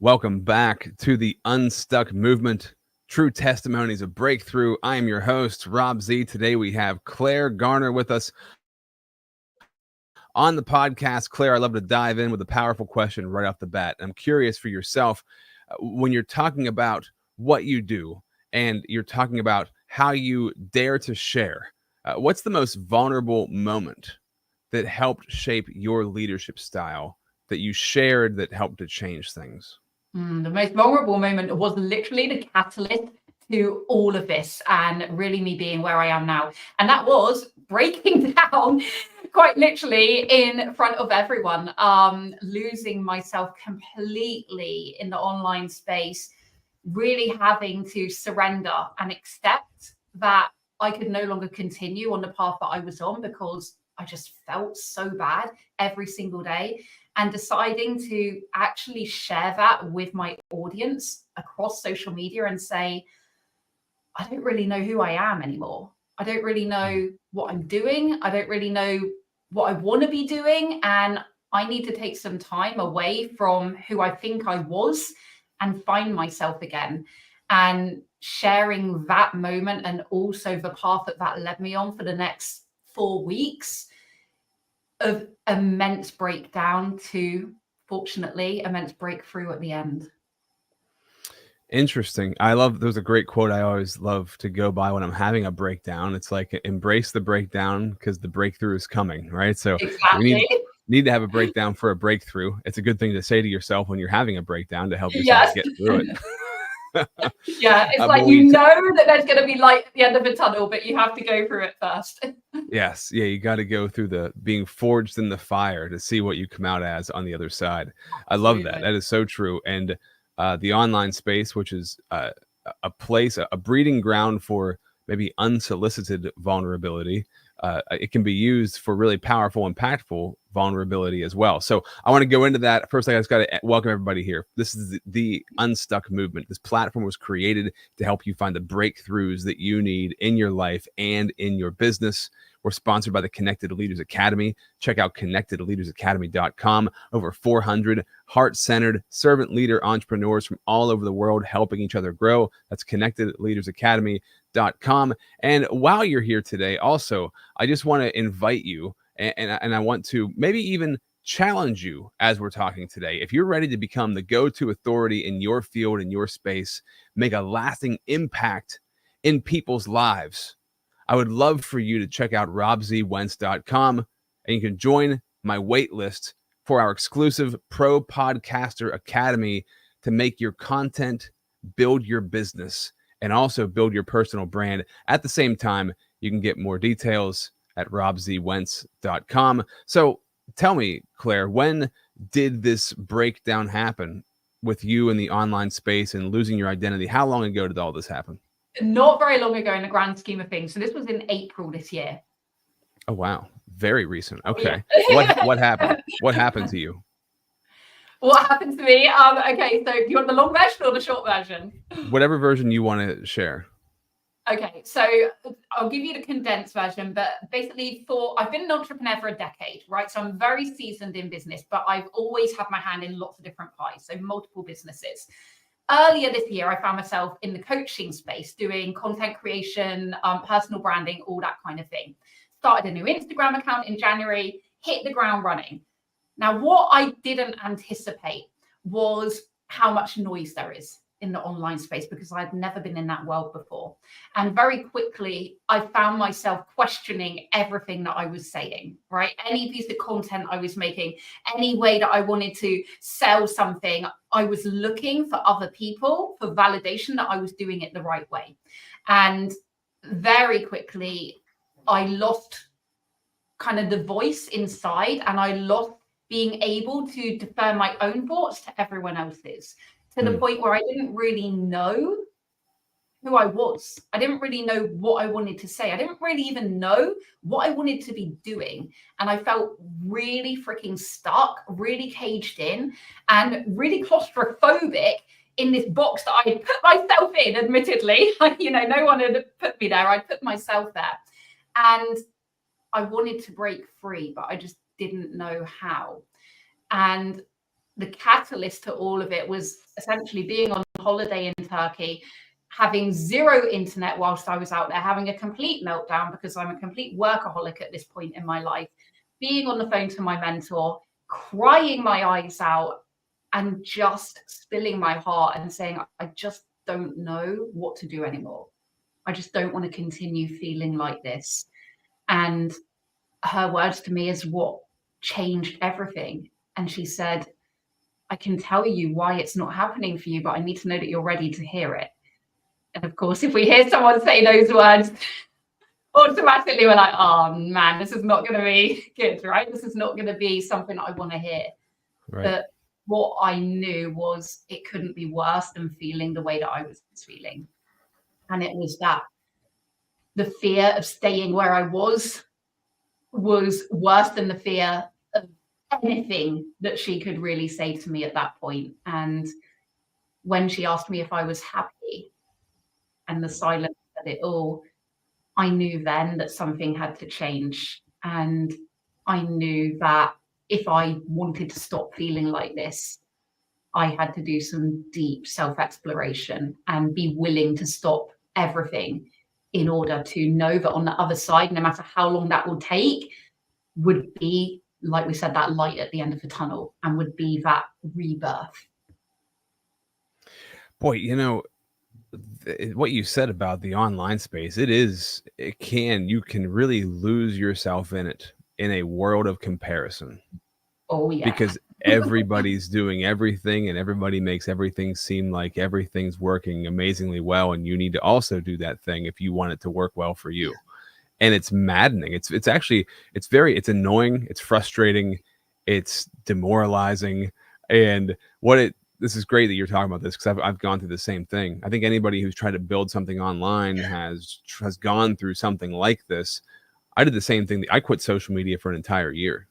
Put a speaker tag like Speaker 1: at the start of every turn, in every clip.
Speaker 1: Welcome back to the Unstuck movement, true testimonies of breakthrough. I am your host, Rob Z. Today we have Clare Garner with us on the podcast. Clare, I love to dive in with a powerful question right off the bat. I'm curious for yourself, when you're talking about what you do and you're talking about how you dare to share, what's the most vulnerable moment that helped shape your leadership style that you shared that helped to change things?
Speaker 2: The most vulnerable moment was literally the catalyst to all of this and really me being where I am now. And that was breaking down quite literally in front of everyone, losing myself completely in the online space, really having to surrender and accept that I could no longer continue on the path that I was on because I just felt so bad every single day. And deciding to actually share that with my audience across social media and say, I don't really know who I am anymore. I don't really know what I'm doing. I don't really know what I want to be doing. And I need to take some time away from who I think I was and find myself again. And sharing that moment and also the path that led me on for the next 4 weeks of immense breakdown to, fortunately, immense breakthrough at the end.
Speaker 1: Interesting. There's a great quote I always love to go by when I'm having a breakdown. It's like, embrace the breakdown because the breakthrough is coming, right? So
Speaker 2: Exactly.
Speaker 1: we need to have a breakdown for a breakthrough. It's a good thing to say to yourself when you're having a breakdown to help yourself
Speaker 2: Yes.
Speaker 1: get through it.
Speaker 2: Yeah, it's like you know that there's going to be light at the end of the tunnel, but you have to go through it first.
Speaker 1: Yes. Yeah, you got to go through the being forged in the fire to see what you come out as on the other side. I love that. That is so true. And the online space, which is a place, a breeding ground for maybe unsolicited vulnerability. It can be used for really powerful, impactful vulnerability as well. So I want to go into that. First, I just got to welcome everybody here. This is the Unstuck movement. This platform was created to help you find the breakthroughs that you need in your life and in your business. We're sponsored by the Connected Leaders Academy. Check out connectedleadersacademy.com. Over 400 heart-centered servant leader entrepreneurs from all over the world helping each other grow. That's connectedleadersacademy.com. And while you're here today, also, I just want to invite you and I want to maybe even challenge you as we're talking today. If you're ready to become the go-to authority in your field, in your space, make a lasting impact in people's lives, I would love for you to check out robzwentz.com and you can join my wait list for our exclusive Pro Podcaster Academy to make your content, build your business, and also build your personal brand. At the same time, you can get more details at robzwentz.com. So tell me, Clare, when did this breakdown happen with you in the online space and losing your identity? How long ago did all this happen?
Speaker 2: Not very long ago in the grand scheme of things. So this was in April this year.
Speaker 1: Oh, wow. Very recent. Okay.
Speaker 2: Yeah.
Speaker 1: What happened? What happened to you?
Speaker 2: What happened to me? Okay, so do you want the long version or the short version?
Speaker 1: Whatever version you want to share.
Speaker 2: Okay, so I'll give you the condensed version, but basically I've been an entrepreneur for a decade, right? So I'm very seasoned in business, but I've always had my hand in lots of different pies, so multiple businesses. Earlier this year, I found myself in the coaching space doing content creation, personal branding, all that kind of thing. Started a new Instagram account in January, hit the ground running. Now, what I didn't anticipate was how much noise there is in the online space because I'd never been in that world before. And very quickly, I found myself questioning everything that I was saying, right? Any piece of content I was making, any way that I wanted to sell something, I was looking for other people for validation that I was doing it the right way. And very quickly, I lost kind of the voice inside and I lost being able to defer my own thoughts to everyone else's, to the point where I didn't really know who I was. I didn't really know what I wanted to say. I didn't really even know what I wanted to be doing. And I felt really freaking stuck, really caged in, and really claustrophobic in this box that I had put myself in, admittedly. No one had put me there. I put myself there. And I wanted to break free, but I just didn't know how. And the catalyst to all of it was essentially being on holiday in Turkey, having zero internet whilst I was out there, having a complete meltdown because I'm a complete workaholic at this point in my life, being on the phone to my mentor, crying my eyes out, and just spilling my heart and saying, I just don't know what to do anymore. I just don't want to continue feeling like this. And her words to me is what changed everything. And she said, I can tell you why it's not happening for you, but I need to know that you're ready to hear it. And of course, if we hear someone say those words, automatically we're like, oh man, this is not going to be good, right? This is not going to be something I want to hear.
Speaker 1: Right.
Speaker 2: But what I knew was it couldn't be worse than feeling the way that I was feeling. And it was that the fear of staying where I was worse than the fear of anything that she could really say to me at that point. And when she asked me if I was happy, and the silence said it all, I knew then that something had to change. And I knew that if I wanted to stop feeling like this, I had to do some deep self-exploration and be willing to stop everything in order to know that on the other side, no matter how long that will take, would be, like we said, that light at the end of the tunnel, and would be that rebirth.
Speaker 1: Boy, you know, what you said about the online space, you can really lose yourself in it, in a world of comparison.
Speaker 2: Oh yeah.
Speaker 1: Because everybody's doing everything and everybody makes everything seem like everything's working amazingly well, and you need to also do that thing if you want it to work well for you. And it's maddening. It's annoying, it's frustrating, it's demoralizing. And this is great that you're talking about this, because I've gone through the same thing. I think anybody who's tried to build something online has gone through something like this. I did the same thing. I quit social media for an entire year.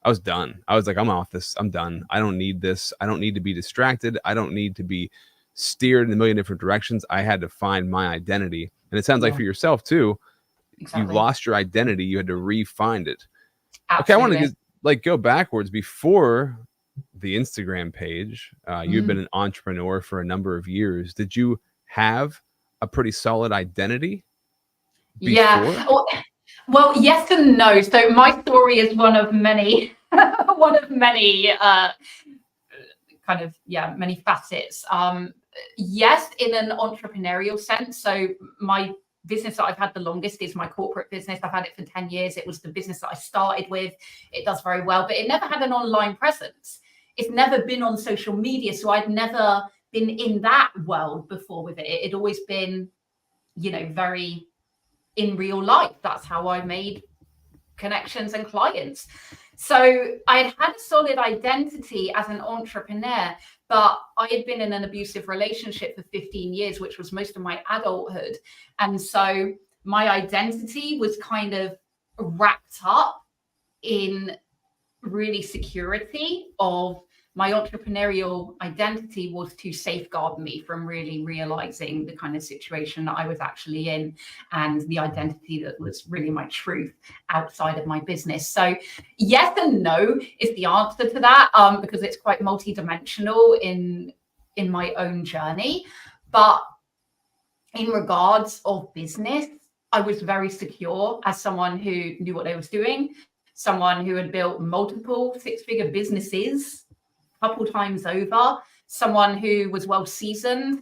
Speaker 1: I was done. I was like, I'm off this. I'm done. I don't need this. I don't need to be distracted. I don't need to be steered in a million different directions. I had to find my identity. And it sounds like for yourself too,
Speaker 2: exactly.
Speaker 1: You lost your identity. You had to re-find it.
Speaker 2: Absolutely.
Speaker 1: Okay, I want to go backwards. Before the Instagram page, you've been an entrepreneur for a number of years. Did you have a pretty solid identity before?
Speaker 2: Yeah. Well, yes and no. So my story is one of many, many facets. Yes, in an entrepreneurial sense. So my business that I've had the longest is my corporate business. I've had it for 10 years. It was the business that I started with. It does very well, but it never had an online presence. It's never been on social media. So I'd never been in that world before with it. It'd always been, very in real life. That's how I made connections and clients. So I had a solid identity as an entrepreneur, but I had been in an abusive relationship for 15 years, which was most of my adulthood. And so my identity was kind of wrapped up in really security of my entrepreneurial identity was to safeguard me from really realizing the kind of situation that I was actually in, and the identity that was really my truth outside of my business. So yes and no is the answer to that, because it's quite multidimensional in my own journey. But in regards of business, I was very secure as someone who knew what they was doing, someone who had built multiple six-figure businesses couple times over, someone who was well seasoned,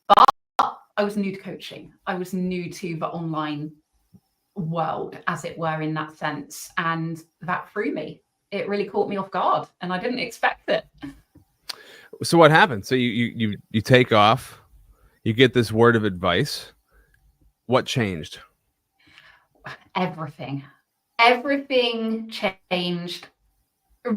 Speaker 2: but I was new to coaching. I was new to the online world, as it were, in that sense. And that threw me. It really caught me off guard, and I didn't expect it.
Speaker 1: So what happened? So you take off, you get this word of advice. What changed?
Speaker 2: Everything changed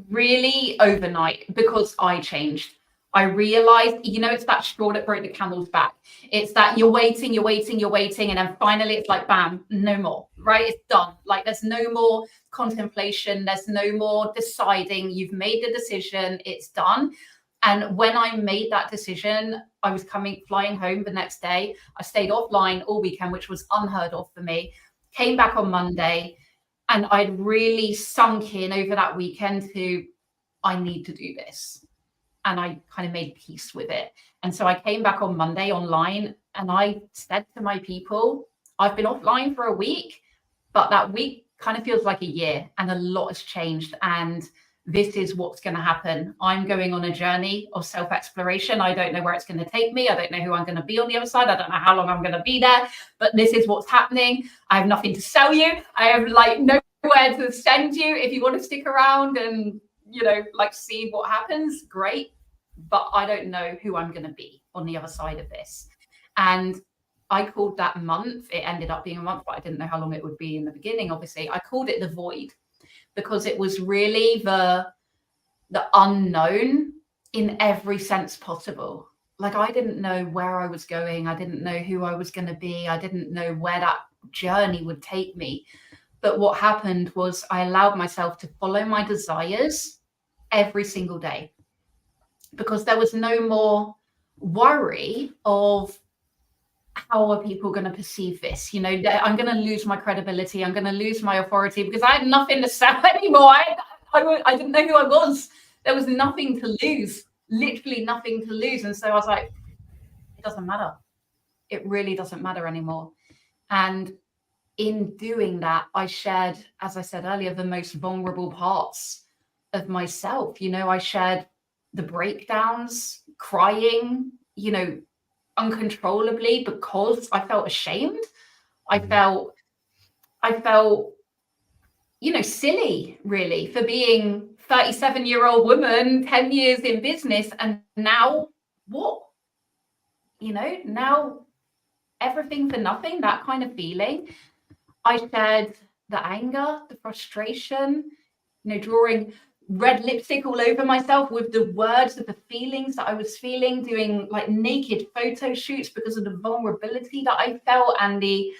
Speaker 2: really overnight, because I changed. I realized, it's that straw that broke the camel's back. It's that you're waiting. And then finally it's like, bam, no more, right? It's done. Like there's no more contemplation. There's no more deciding. You've made the decision. It's done. And when I made that decision, I was flying home the next day. I stayed offline all weekend, which was unheard of for me. Came back on Monday. And I'd really sunk in over that weekend to I need to do this. And I kind of made peace with it. And so I came back on Monday online and I said to my people, I've been offline for a week, but that week kind of feels like a year and a lot has changed. And this is what's going to happen. I'm going on a journey of self-exploration. I don't know where it's going to take me. I don't know who I'm going to be on the other side. I don't know how long I'm going to be there, but this is what's happening. I have nothing to sell you. I have like nowhere to send you. If you want to stick around and, you know, like see what happens, great. But I don't know who I'm going to be on the other side of this. And I called that month, it ended up being a month, but I didn't know how long it would be in the beginning, obviously. I called it the void because it was really the unknown in every sense possible. Like I didn't know where I was going. I didn't know who I was going to be. I didn't know where that journey would take me. But what happened was I allowed myself to follow my desires every single day because there was no more worry of how are people going to perceive this? You know, I'm going to lose my credibility. I'm going to lose my authority because I had nothing to sell anymore. I didn't know who I was. There was nothing to lose, literally nothing to lose. And so I was like, it doesn't matter. It really doesn't matter anymore. And in doing that, I shared, as I said earlier, the most vulnerable parts of myself. You know, I shared the breakdowns, crying, you know, uncontrollably because I felt ashamed. I felt, you know, silly really for being 37-year-old woman, 10 years in business. And now what? You know, now everything for nothing, that kind of feeling. I shared the anger, the frustration, you know, drawing red lipstick all over myself with the words of the feelings that I was feeling, doing like naked photo shoots because of the vulnerability that I felt and the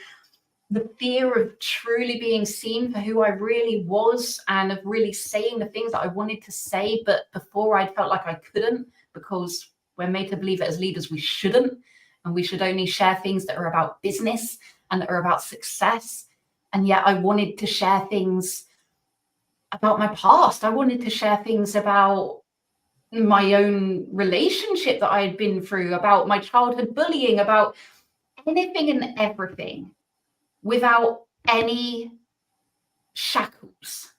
Speaker 2: fear of truly being seen for who I really was and of really saying the things that I wanted to say, but before I felt like I couldn't because we're made to believe that as leaders we shouldn't, and we should only share things that are about business and that are about success. And yet I wanted to share things about my past. I wanted to share things about my own relationship that I had been through, about my childhood bullying, about anything and everything without any shackles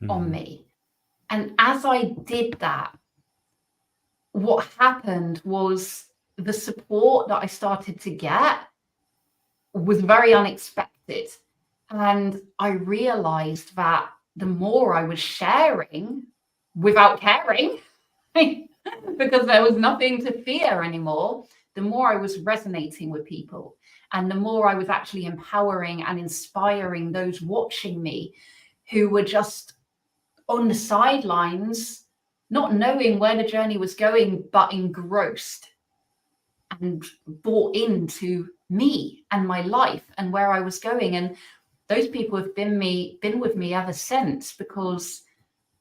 Speaker 2: on me. And as I did that, what happened was the support that I started to get was very unexpected. And I realized that the more I was sharing without caring, because there was nothing to fear anymore, the more I was resonating with people and the more I was actually empowering and inspiring those watching me who were just on the sidelines, not knowing where the journey was going, but engrossed and bought into me and my life and where I was going. And those people have been with me ever since because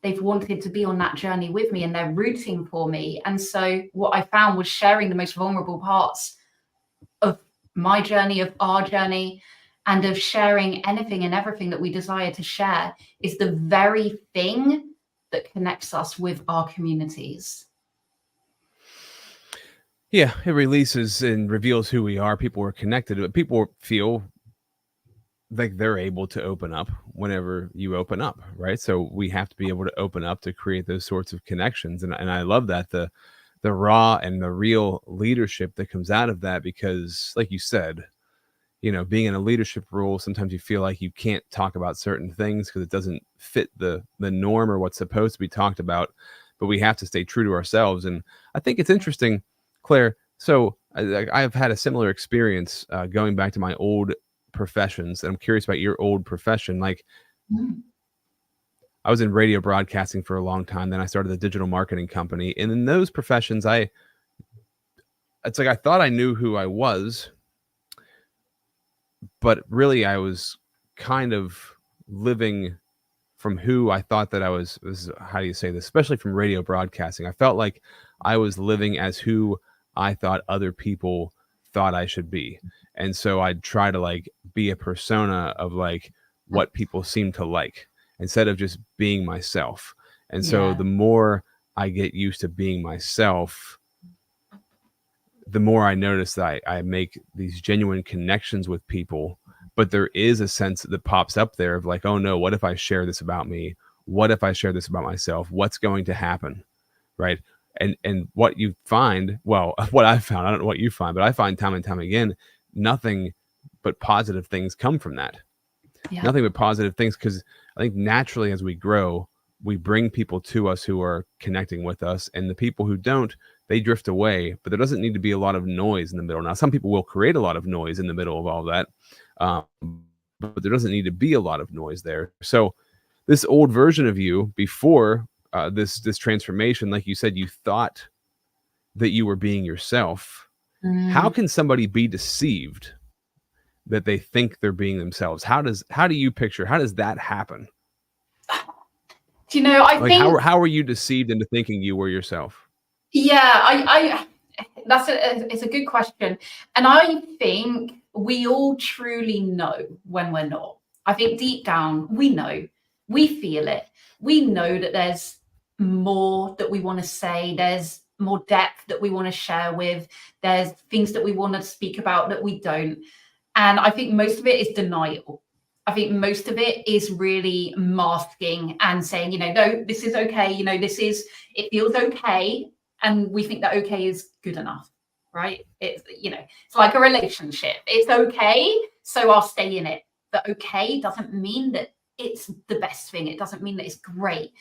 Speaker 2: they've wanted to be on that journey with me and they're rooting for me. And so what I found was sharing the most vulnerable parts of my journey, of our journey, and of sharing anything and everything that we desire to share is the very thing that connects us with our communities.
Speaker 1: Yeah, it releases and reveals who we are. People are connected, but people feel like they're able to open up whenever you open up, right? So we have to be able to open up to create those sorts of connections. And I love that the raw and the real leadership that comes out of that, because like you said, you know, being in a leadership role, sometimes you feel like you can't talk about certain things because it doesn't fit the norm or what's supposed to be talked about, but we have to stay true to ourselves. And I think it's interesting, Claire. So I've had a similar experience going back to my old professions. And I'm curious about your old profession. Like I was in radio broadcasting for a long time. Then I started a digital marketing company. And in those professions, it's like I thought I knew who I was, but really I was kind of living from who I thought that I was. How do you say this? Especially from radio broadcasting. I felt like I was living as who I thought other people thought I should be. And so I'd try to like be a persona of like what people seem to like instead of just being myself. And so
Speaker 2: Yeah.
Speaker 1: the more I get used to being myself, the more I notice that I make these genuine connections with people. But there is a sense that pops up there of like, oh no, what if I share this about me? What if I share this about myself? What's going to happen? Right. And what you find, well, what I found, I don't know what you find, but I find time and time again, nothing but positive things come from that.
Speaker 2: Yeah.
Speaker 1: Nothing but positive things, because I think naturally as we grow, we bring people to us who are connecting with us, and the people who don't, they drift away. But there doesn't need to be a lot of noise in the middle. Now, some people will create a lot of noise in the middle of all that, but there doesn't need to be a lot of noise there. So this old version of you before this transformation, like you said, you thought that you were being yourself. How can somebody be deceived that they think they're being themselves? How do you picture, how does that happen?
Speaker 2: Do you know, I
Speaker 1: Like,
Speaker 2: think
Speaker 1: how were you deceived into thinking you were yourself?
Speaker 2: yeah, I it's a good question. And I think we all truly know when we're not. I think deep down we know, we feel it. We know that there's more that we want to say, there's more depth that we want to share with, there's things that we want to speak about that we don't. And I think most of it is denial. I think most of it is really masking and saying, no, this is okay. It feels okay. And we think that okay is good enough, right? It's like a relationship. It's okay, so I'll stay in it. But okay doesn't mean that it's the best thing. It doesn't mean that it's great.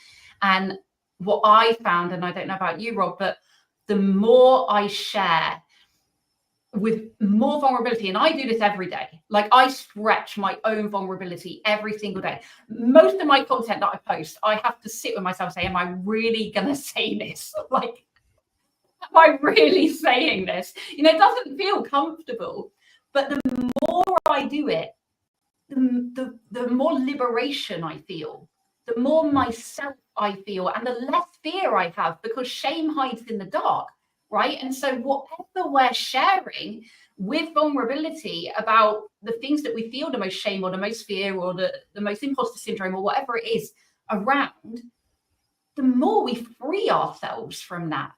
Speaker 2: And what I found, and I don't know about you, Rob, but the more I share with more vulnerability, and I do this every day, like I stretch my own vulnerability every single day. Most of my content that I post, I have to sit with myself and say, am I really gonna say this? Like, am I really saying this? It doesn't feel comfortable, but the more I do it, the more liberation I feel, the more myself I feel, and the less fear I have, because shame hides in the dark. Right. And so whatever we're sharing with vulnerability about the things that we feel the most shame or the most fear or the most imposter syndrome or whatever it is around, the more we free ourselves from that.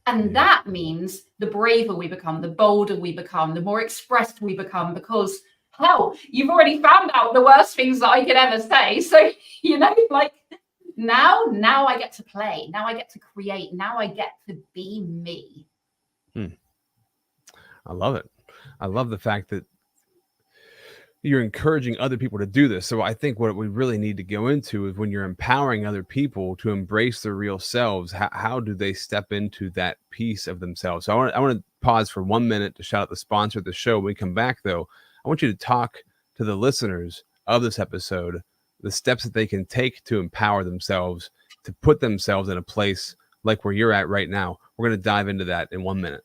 Speaker 2: And that means the braver we become, the bolder we become, the more expressed we become, because hell, you've already found out the worst things that I could ever say. So, like, now I get to play. Now I get to create. Now I get to be me.
Speaker 1: I love it. I love the fact that you're encouraging other people to do this. So I think what we really need to go into is when you're empowering other people to embrace their real selves, how do they step into that piece of themselves? So I want to pause for 1 minute to shout out the sponsor of the show. When we come back, though, I want you to talk to the listeners of this episode, the steps that they can take to empower themselves, to put themselves in a place like where you're at right now. We're going to dive into that in 1 minute.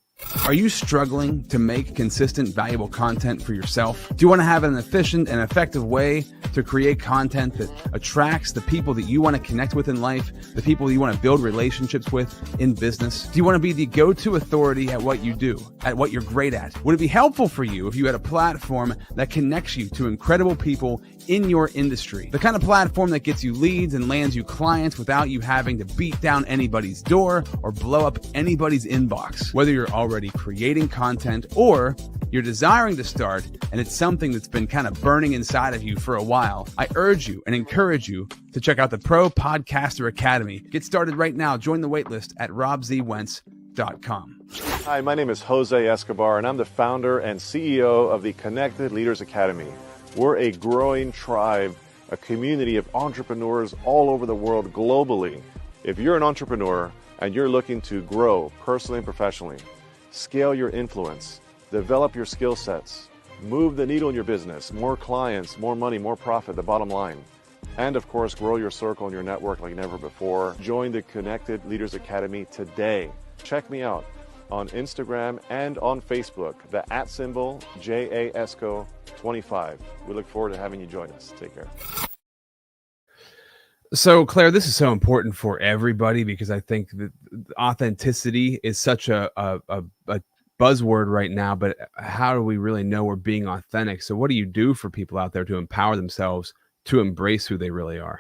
Speaker 1: Are you struggling to make consistent, valuable content for yourself? Do you want to have an efficient and effective way to create content that attracts the people that you want to connect with in life, the people you want to build relationships with in business? Do you want to be the go-to authority at what you do, at what you're great at? Would it be helpful for you if you had a platform that connects you to incredible people in your industry? The kind of platform that gets you leads and lands you clients without you having to beat down anybody's door or blow up anybody's inbox. Whether you're already creating content or you're desiring to start and it's something that's been kind of burning inside of you for a while, I urge you and encourage you to check out the Pro Podcaster Academy. Get started right now. Join the waitlist at robzwentz.com.
Speaker 3: Hi, my name is Jose Escobar, and I'm the founder and CEO of the Connected Leaders Academy. We're a growing tribe, a community of entrepreneurs all over the world globally. If you're an entrepreneur and you're looking to grow personally and professionally, scale your influence, develop your skill sets, move the needle in your business, more clients, more money, more profit, the bottom line, and of course, grow your circle and your network like never before, join the Connected Leaders Academy today. Check me out on Instagram and on Facebook, the @ JAESCO25. We look forward to having you join us. Take care.
Speaker 1: So, Claire, this is so important for everybody because I think that authenticity is such a buzzword right now, but how do we really know we're being authentic? So what do you do for people out there to empower themselves to embrace who they really are?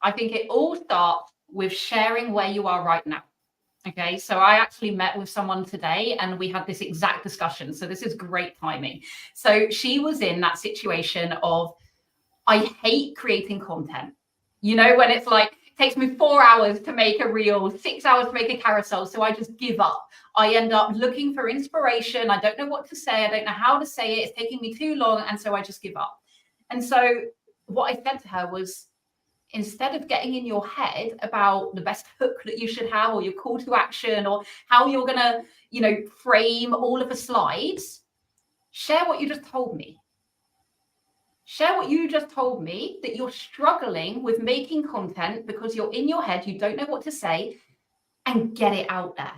Speaker 2: I think it all starts with sharing where you are right now. Okay, so I actually met with someone today and we had this exact discussion. So this is great timing. So she was in that situation of, I hate creating content. You know, when it's like, it takes me 4 hours to make a reel, 6 hours to make a carousel. So I just give up. I end up looking for inspiration. I don't know what to say. I don't know how to say it. It's taking me too long. And so I just give up. And so what I said to her was, instead of getting in your head about the best hook that you should have, or your call to action, or how you're going to, you know, frame all of the slides, share what you just told me. Share what you just told me, that you're struggling with making content because you're in your head, you don't know what to say, and get it out there.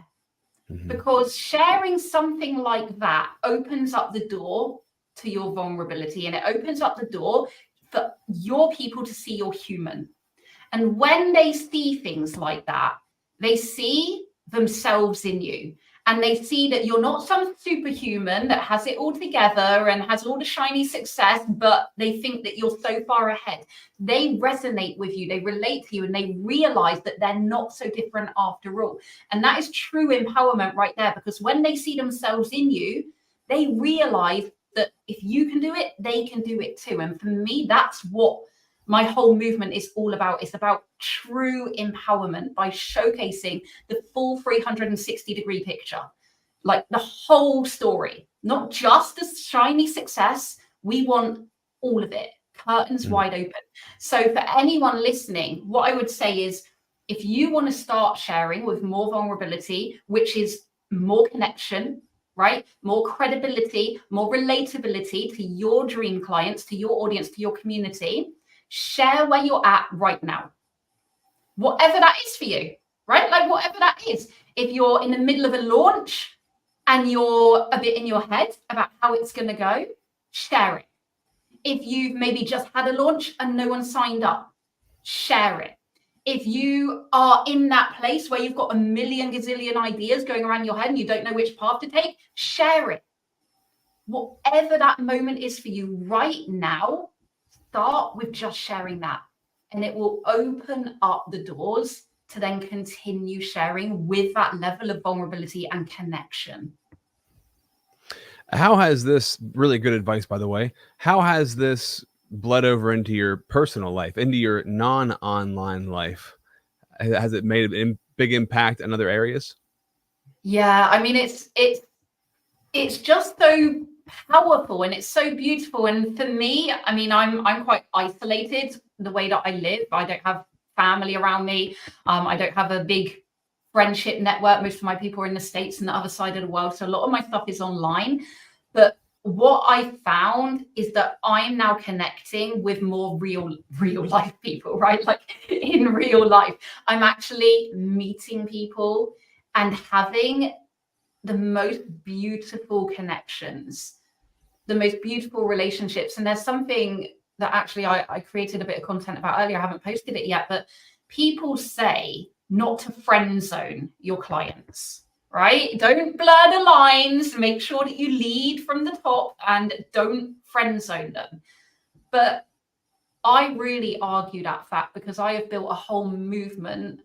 Speaker 2: Mm-hmm. Because sharing something like that opens up the door to your vulnerability, and it opens up the door for your people to see you're human. And when they see things like that, they see themselves in you, and they see that you're not some superhuman that has it all together and has all the shiny success, but they think that you're so far ahead. They resonate with you, they relate to you, and they realize that they're not so different after all. And that is true empowerment right there, because when they see themselves in you, they realize that if you can do it, they can do it too. And for me, that's what my whole movement is all about. It's about true empowerment by showcasing the full 360-degree picture, like the whole story, not just the shiny success. We want all of it, curtains wide open. So for anyone listening, what I would say is, if you want to start sharing with more vulnerability, which is more connection, right? More credibility, more relatability to your dream clients, to your audience, to your community, share where you're at right now. Whatever that is for you, right? Like whatever that is. If you're in the middle of a launch and you're a bit in your head about how it's going to go, share it. If you've maybe just had a launch and no one signed up, share it. If you are in that place where you've got a million gazillion ideas going around your head and you don't know which path to take, share it. Whatever that moment is for you right now, start with just sharing that, and it will open up the doors to then continue sharing with that level of vulnerability and connection.
Speaker 1: How has this, really good advice, by the way, how has this bled over into your personal life, into your non-online life? Has it made a big impact in other areas?
Speaker 2: Yeah, I mean, it's just so powerful and it's so beautiful. And for me, I mean, I'm quite isolated the way that I live. I don't have family around me. I don't have a big friendship network. Most of my people are in the States and the other side of the world. So a lot of my stuff is online. But what I found is that I'm now connecting with more real life people, right? Like in real life, I'm actually meeting people and having the most beautiful connections, the most beautiful relationships. And there's something that actually I created a bit of content about earlier. I haven't posted it yet, but people say not to friend zone your clients. Right? Don't blur the lines. Make sure that you lead from the top and don't friend zone them. But I really argue that fact because I have built a whole movement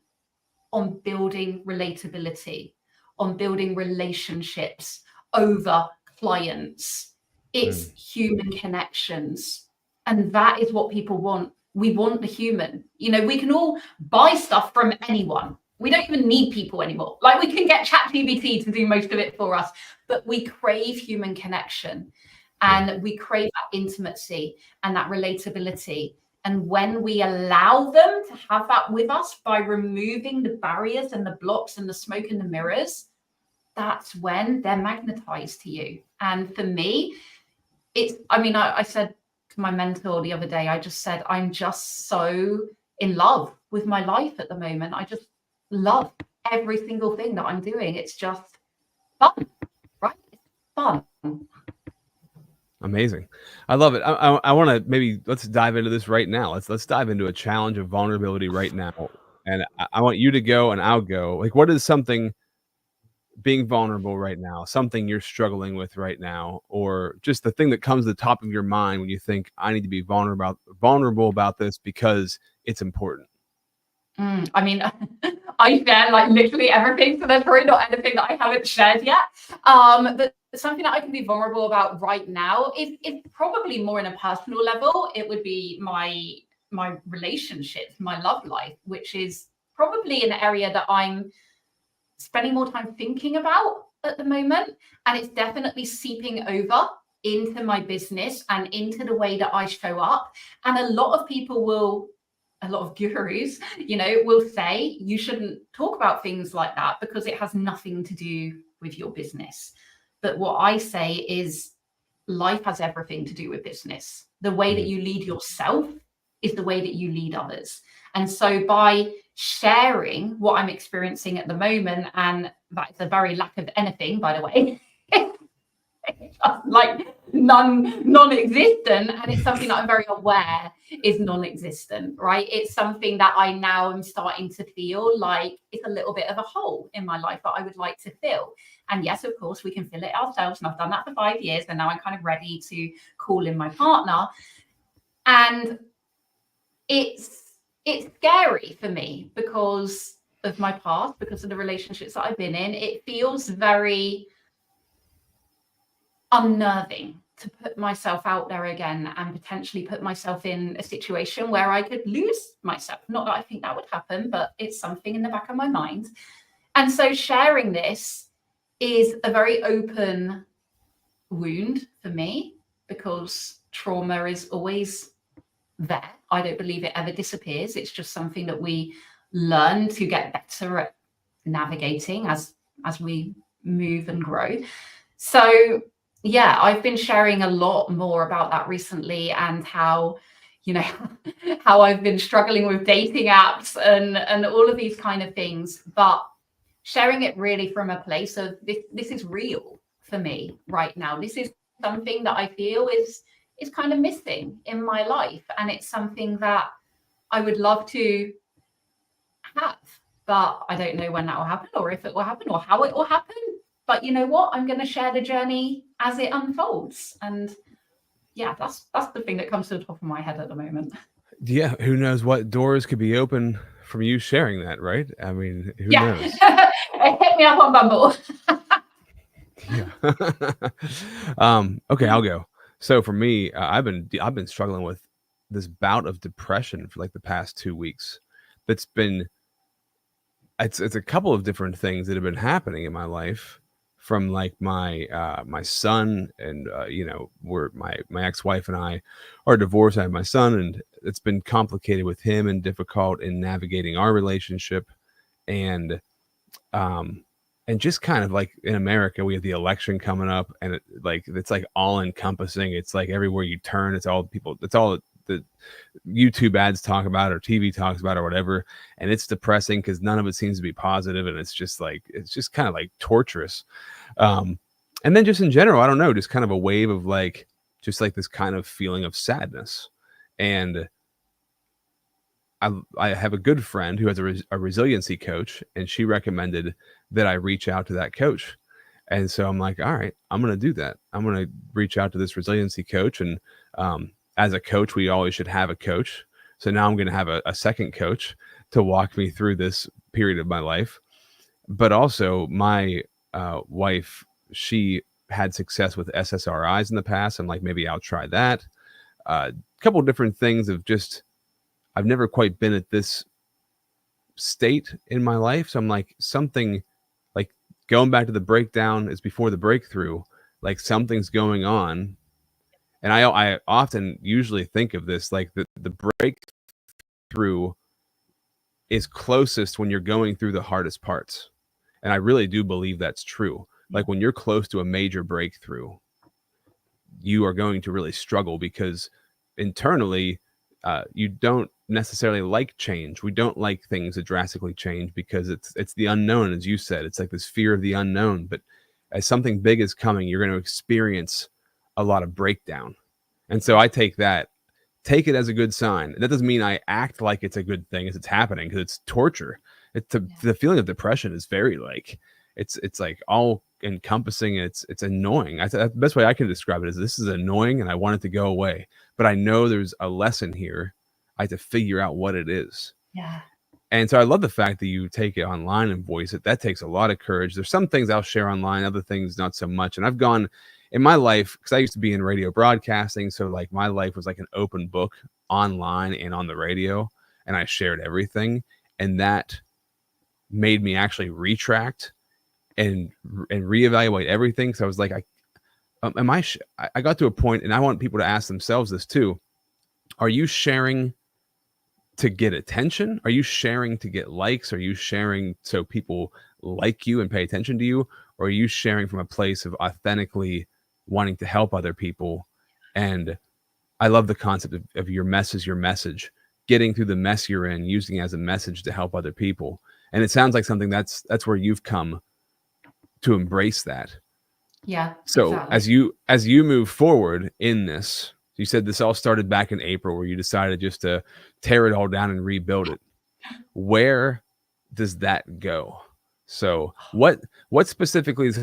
Speaker 2: on building relatability, on building relationships over clients. It's human connections. And that is what people want. We want the human. You know, we can all buy stuff from anyone. We don't even need people anymore. Like we can get ChatGPT to do most of it for us, but we crave human connection and we crave that intimacy and that relatability. And when we allow them to have that with us by removing the barriers and the blocks and the smoke and the mirrors, that's when they're magnetized to you. And for me, I said to my mentor the other day, I just said, I'm just so in love with my life at the moment. I just love every single thing that I'm doing. It's just fun, right? It's fun.
Speaker 1: Amazing. I love it. I want to let's dive into this right now. Let's dive into a challenge of vulnerability right now. And I want you to go and I'll go. Like, what is something being vulnerable right now, something you're struggling with right now, or just the thing that comes to the top of your mind when you think I need to be vulnerable about this because it's important?
Speaker 2: I mean, I share like literally everything, so there's probably not anything that I haven't shared yet. But something that I can be vulnerable about right now is probably more in a personal level. It would be my relationships, my love life, which is probably an area that I'm spending more time thinking about at the moment. And it's definitely seeping over into my business and into the way that I show up. And a lot of gurus, will say you shouldn't talk about things like that because it has nothing to do with your business. But what I say is life has everything to do with business. The way that you lead yourself is the way that you lead others. And so by sharing what I'm experiencing at the moment, and that is a very lack of anything, by the way, like non-existent, and it's something that I'm very aware is non-existent, right? It's something that I now am starting to feel like it's a little bit of a hole in my life that I would like to fill. And yes, of course, we can fill it ourselves, and I've done that for 5 years, and now I'm kind of ready to call in my partner. And it's scary for me because of my past, because of the relationships that I've been in. It feels very unnerving to put myself out there again and potentially put myself in a situation where I could lose myself. Not that I think that would happen, but it's something in the back of my mind. And so sharing this is a very open wound for me because trauma is always there. I don't believe it ever disappears. It's just something that we learn to get better at navigating as we move and grow. So yeah, I've been sharing a lot more about that recently, and how I've been struggling with dating apps and all of these kind of things, but sharing it really from a place of this is real for me right now. This is something that I feel is kind of missing in my life, and it's something that I would love to have, but I don't know when that will happen, or if it will happen, or how it will happen. But you know what? I'm going to share the journey as it unfolds. And yeah, that's the thing that comes to the top of my head at the moment.
Speaker 1: Yeah, who knows what doors could be open from you sharing that, right? I mean, who knows?
Speaker 2: Hit me up on Bumble.
Speaker 1: Yeah. Okay, I'll go. So for me, I've been struggling with this bout of depression for like the past 2 weeks. It's a couple of different things that have been happening in my life, from like my son, and where my ex-wife and I are divorced. I have my son, and it's been complicated with him and difficult in navigating our relationship, and just kind of like in America, we have the election coming up, and it's like all encompassing. It's like everywhere you turn, it's all the YouTube ads talk about, or TV talks about, or whatever. And it's depressing because none of it seems to be positive. And it's just kind of like torturous. And then just in general, I don't know, just kind of a wave of just like this kind of feeling of sadness. And I have a good friend who has a resiliency coach, and she recommended that I reach out to that coach. And so I'm like, all right, I'm going to do that. I'm going to reach out to this resiliency coach. And as a coach, we always should have a coach. So now I'm going to have a second coach to walk me through this period of my life. But also my wife, she had success with SSRIs in the past. I'm like, maybe I'll try that. A couple different things of just, I've never quite been at this state in my life. So I'm like, something like going back to the breakdown is before the breakthrough, like something's going on. And I often usually think of this, like the breakthrough is closest when you're going through the hardest parts. And I really do believe that's true. Like when you're close to a major breakthrough, you are going to really struggle because internally, you don't necessarily like change. We don't like things that drastically change because it's the unknown, as you said. It's like this fear of the unknown. But as something big is coming, you're going to experience a lot of breakdown. And so I take it as a good sign. That doesn't mean I act like it's a good thing as it's happening, because it's torture. The feeling of depression is very it's like all encompassing. It's annoying. The best way I can describe it is this is annoying and I want it to go away, but I know there's a lesson here. I have to figure out what it is.
Speaker 2: Yeah.
Speaker 1: And so I love the fact that you take it online and voice it. That takes a lot of courage. There's some things I'll share online, other things not so much. And I've gone in my life, because I used to be in radio broadcasting. So like my life was like an open book online and on the radio. And I shared everything. And that made me actually retract and reevaluate everything. So I was like, I got to a point, and I want people to ask themselves this too. Are you sharing to get attention? Are you sharing to get likes? Are you sharing so people like you and pay attention to you? Or are you sharing from a place of authentically wanting to help other people? And I love the concept of your message, getting through the mess you're in, using it as a message to help other people. And it sounds like something that's where you've come to embrace that.
Speaker 2: Yeah.
Speaker 1: So
Speaker 2: exactly.
Speaker 1: as you move forward in this, you said this all started back in April, where you decided just to tear it all down and rebuild it. Where does that go? So what specifically is,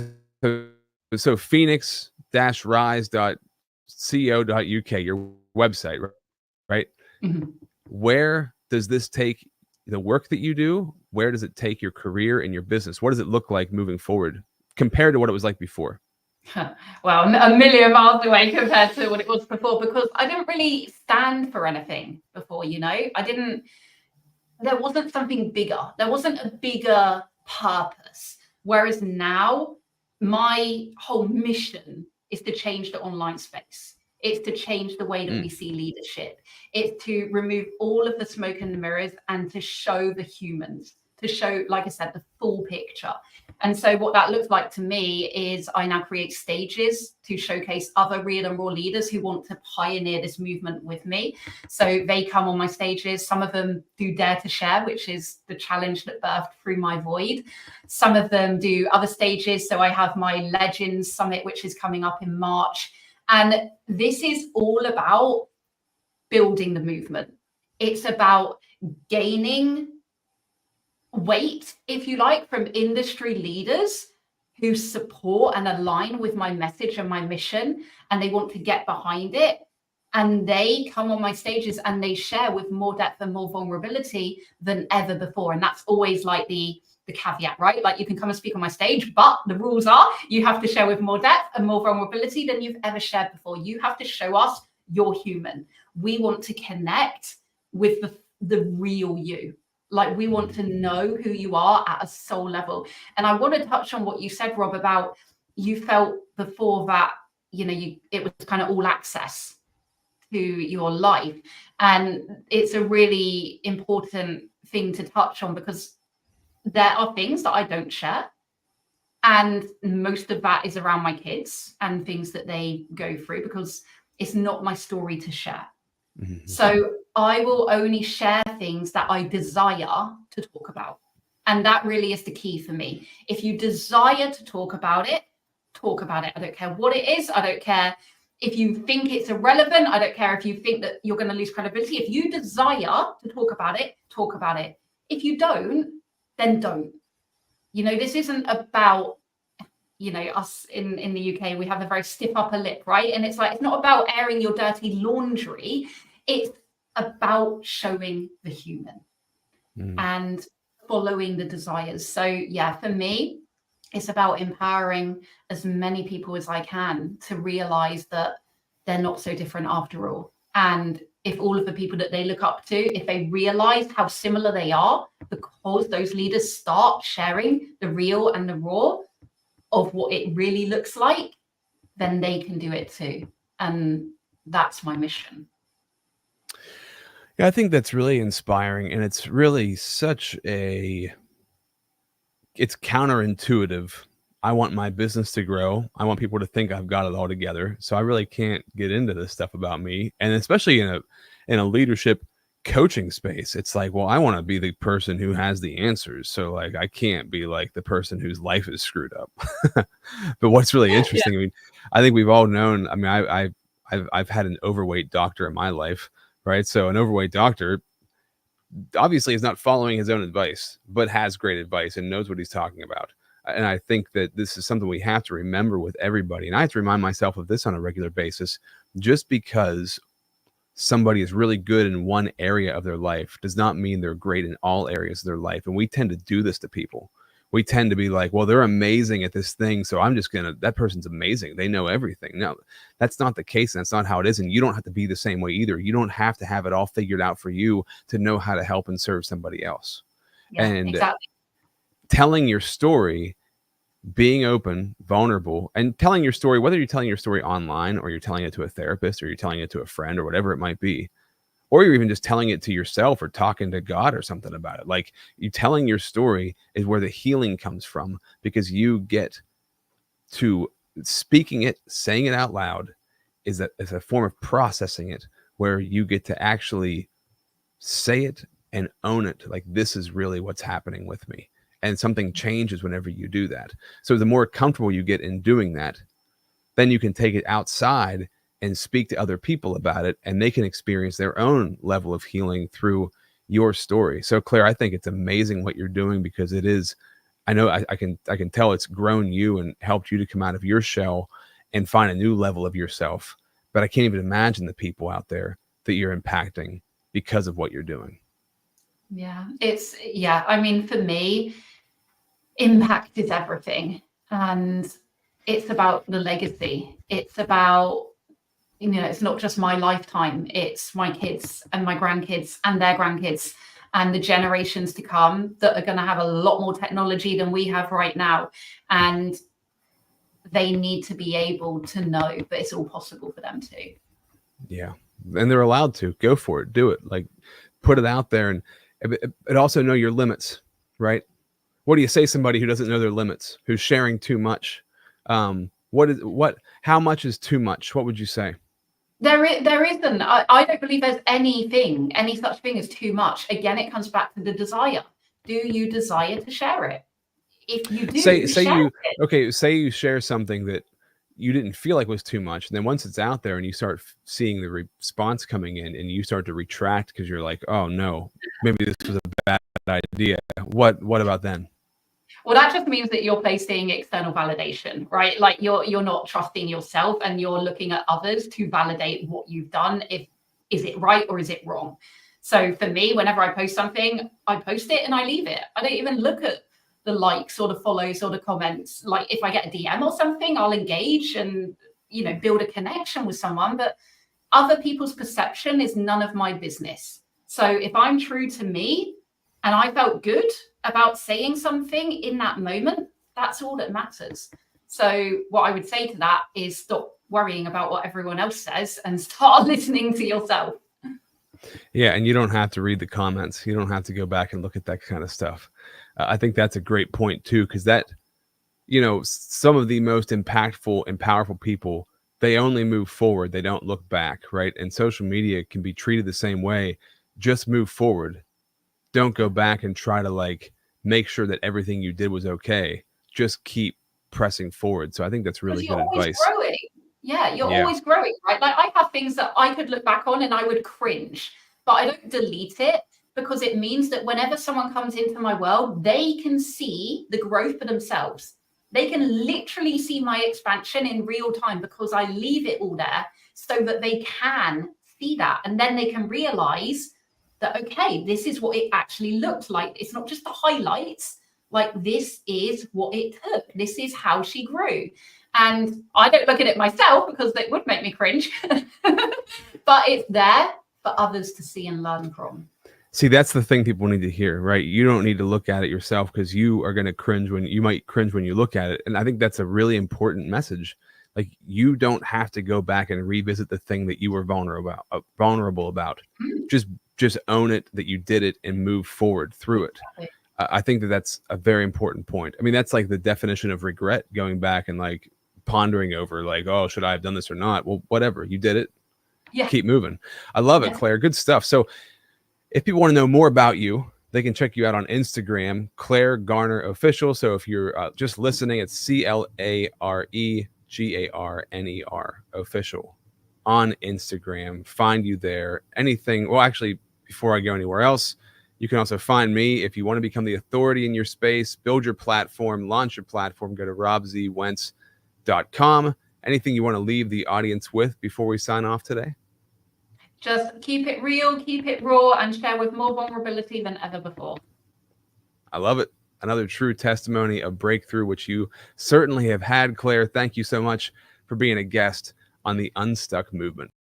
Speaker 1: so phoenix-rise.co.uk, your website, right?
Speaker 2: Mhm.
Speaker 1: Where does this take the work that you do? Where does it take your career and your business? What does it look like moving forward compared to what it was like before?
Speaker 2: Well, a million miles away compared to what it was before, because I didn't really stand for anything before, there wasn't something bigger. There wasn't a bigger purpose. Whereas now, my whole mission is to change the online space. It's to change the way that we see leadership. It's to remove all of the smoke and the mirrors and to show the humans, to show, like I said, the full picture. And so what that looks like to me is I now create stages to showcase other real and raw leaders who want to pioneer this movement with me. So they come on my stages. Some of them do Dare to Share, which is the challenge that birthed through my void. Some of them do other stages. So I have my Legends Summit, which is coming up in March. And this is all about building the movement. It's about gaining weight, if you like, from industry leaders who support and align with my message and my mission, and they want to get behind it. And they come on my stages and they share with more depth and more vulnerability than ever before. And that's always like the caveat, right? Like, you can come and speak on my stage, but the rules are you have to share with more depth and more vulnerability than you've ever shared before. You have to show us you're human. We want to connect with the real you. Like, we want to know who you are at a soul level. And I want to touch on what you said, Rob, about you felt before that, it was kind of all access to your life. And it's a really important thing to touch on, because there are things that I don't share. And most of that is around my kids and things that they go through, because it's not my story to share. Mm-hmm. So I will only share things that I desire to talk about. And that really is the key for me. If you desire to talk about it, talk about it. I don't care what it is. I don't care if you think it's irrelevant. I don't care if you think that you're going to lose credibility. If you desire to talk about it, talk about it. If you don't, then don't. This isn't about, us in the UK, we have a very stiff upper lip, right? And it's like, it's not about airing your dirty laundry. It's about showing the human and following the desires. So yeah, for me, it's about empowering as many people as I can to realize that they're not so different after all. And if all of the people that they look up to, if they realize how similar they are, because those leaders start sharing the real and the raw of what it really looks like, then they can do it too. And that's my mission.
Speaker 1: Yeah, I think that's really inspiring. And it's really it's counterintuitive. I want my business to grow. I want people to think I've got it all together. So I really can't get into this stuff about me. And especially in a leadership coaching space, it's like, well, I want to be the person who has the answers. So like, I can't be like the person whose life is screwed up. But what's really interesting, yeah. I mean, I think we've all known, I mean, I've had an overweight doctor in my life, right? So an overweight doctor obviously is not following his own advice, but has great advice and knows what he's talking about. And I think that this is something we have to remember with everybody. And I have to remind myself of this on a regular basis, just because somebody is really good in one area of their life does not mean they're great in all areas of their life. And we tend to do this to people. We tend to be like, well, they're amazing at this thing, so I'm just gonna, that person's amazing, they know everything. No, that's not the case, and that's not how it is. And you don't have to be the same way either. You don't have to have it all figured out for you to know how to help and serve somebody else.
Speaker 2: Yeah,
Speaker 1: And
Speaker 2: exactly.
Speaker 1: telling your story, being open, vulnerable, and telling your story, whether you're telling your story online or you're telling it to a therapist or you're telling it to a friend or whatever it might be, or you're even just telling it to yourself or talking to God or something about it. Like, you telling your story is where the healing comes from, because you get to speaking it, saying it out loud is a form of processing it, where you get to actually say it and own it. Like, this is really what's happening with me. And something changes whenever you do that. So the more comfortable you get in doing that, then you can take it outside and speak to other people about it, and they can experience their own level of healing through your story. So Claire, I think it's amazing what you're doing, because it is, I know I can tell it's grown you and helped you to come out of your shell and find a new level of yourself. But I can't even imagine the people out there that you're impacting because of what you're doing.
Speaker 2: Yeah, I mean, for me, impact is everything. And it's about the legacy. It's about, it's not just my lifetime, it's my kids and my grandkids and their grandkids and the generations to come that are going to have a lot more technology than we have right now. And they need to be able to know that it's all possible for them too.
Speaker 1: Yeah. And they're allowed to go for it, do it, like, put it out there. And also know your limits, right? What do you say to somebody who doesn't know their limits, who's sharing too much? How much is too much? What would you say?
Speaker 2: There isn't. I don't believe there's any such thing as too much. Again, it comes back to the desire. Do you desire to share it? If you do,
Speaker 1: say you share something that you didn't feel like was too much, and then once it's out there and you start seeing the response coming in, and you start to retract because you're like, oh no, maybe this was a bad idea. What about then?
Speaker 2: Well, that just means that you're placing external validation, right? Like, you're not trusting yourself, and you're looking at others to validate what you've done. Is it right or is it wrong? So for me, whenever I post something, I post it and I leave it. I don't even look at the likes or the follows or the comments. Like, if I get a DM or something, I'll engage and, build a connection with someone. But other people's perception is none of my business. So if I'm true to me and I felt good about saying something in that moment, that's all that matters. So what I would say to that is stop worrying about what everyone else says and start listening to yourself.
Speaker 1: Yeah, and you don't have to read the comments. You don't have to go back and look at that kind of stuff. I think that's a great point too, because that, some of the most impactful and powerful people, they only move forward. They don't look back, right? And social media can be treated the same way. Just move forward. Don't go back and try to make sure that everything you did was okay. Just keep pressing forward. So I think that's really good advice.
Speaker 2: Growing. Yeah, you're always growing, right? Like, I have things that I could look back on and I would cringe, but I don't delete it, because it means that whenever someone comes into my world, they can see the growth for themselves. They can literally see my expansion in real time, because I leave it all there so that they can see that. And then they can realize that, okay, this is what it actually looked like. It's not just the highlights. Like, this is what it took. This is how she grew. And I don't look at it myself, because it would make me cringe, but it's there for others to see and learn from.
Speaker 1: See, that's the thing people need to hear, right? You don't need to look at it yourself, because you are going to cringe when you look at it. And I think that's a really important message. Like, you don't have to go back and revisit the thing that you were vulnerable about. Just own it, that you did it, and move forward through it. I think that's a very important point. I mean, that's like the definition of regret, going back and pondering over oh, should I have done this or not? Well, whatever, you did it. Yeah. Keep moving. I love it, Claire. Good stuff. So if people want to know more about you, they can check you out on Instagram, Clare Garner Official. So if you're just listening, it's ClareGarner Official on Instagram. Find you there. Anything. Well, actually, before I go anywhere else, you can also find me if you want to become the authority in your space, build your platform, launch your platform. Go to robzwentz.com. Anything you want to leave the audience with before we sign off today?
Speaker 2: Just keep it real, keep it raw, and share with more vulnerability than ever before.
Speaker 1: I love it. Another true testimony of breakthrough, which you certainly have had, Claire. Thank you so much for being a guest on the Unstuck movement.